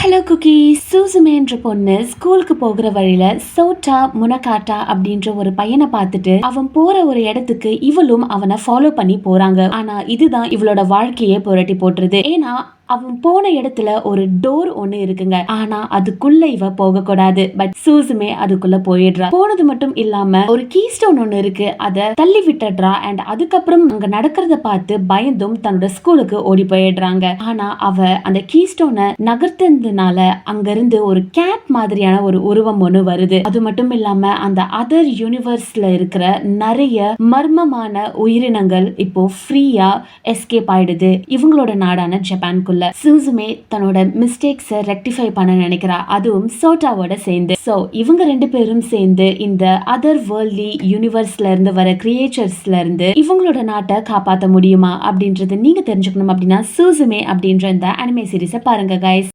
Hello cookie. சூசுமே என்ற பொண்ணு ஸ்கூலுக்கு போகிற வழியில சோட்டா முனகாட்டா அப்படின்ற ஒரு பையனை பார்த்துட்டு அவன் போற ஒரு இடத்துக்கு இவளும் அவனை ஃபாலோ பண்ணி போறாங்க. ஆனா இதுதான் இவளோட வாழ்க்கையே புரட்டி போட்டுருது. ஏன்னா அவன் போன இடத்துல ஒரு டோர் ஒண்ணு இருக்குங்க. ஆனா அதுக்குள்ள இவ போக கூடாது. பட் சூசுமே அதுக்குள்ள போயிடுறா. போனது மட்டும் இல்லாம ஒரு கீ ஸ்டோன் ஒண்ணு இருக்கு, அத தள்ளி விட்டுடுறா. அண்ட் அதுக்கப்புறம் அங்க நடக்கிறத பார்த்து பயந்தும் தன்னோட ஸ்கூலுக்கு ஓடி போயிடுறாங்க. ஆனா அவ அந்த கீ ஸ்டோனை நகர்த்தினால அங்க இருந்து ஒரு கேட் மாதிரியான ஒரு உருவம் ஒண்ணு வருது. அது மட்டும் இல்லாம அந்த அதர் யூனிவர்ஸ்ல இருக்கிற நிறைய மர்மமான உயிரினங்கள் இப்போ ஃப்ரீயா எஸ்கேப் ஆயிடுது இவங்களோட நாடான ஜப்பானுக்குள்ள. சூசுமே தன்னோட மிஸ்டேக்ஸை ரெக்டிஃபை பண்ண நினைக்கிறா, அதுவும் சோட்டாவோட சேர்ந்து. சோ இவங்க ரெண்டு பேரும் சேர்ந்து இந்த அதர் வேர்ல்ட்லி யூனிவர்ஸ்ல இருந்து வர கிரியேச்சர்ஸ்ல இருந்து இவங்களோட நாட்டை காப்பாற்ற முடியுமா அப்படின்றது நீங்க தெரிஞ்சுக்கணும் அப்படின்னா சூசுமே அப்படின்ற இந்த அனிமே சீரிஸை பாருங்க கைஸ்.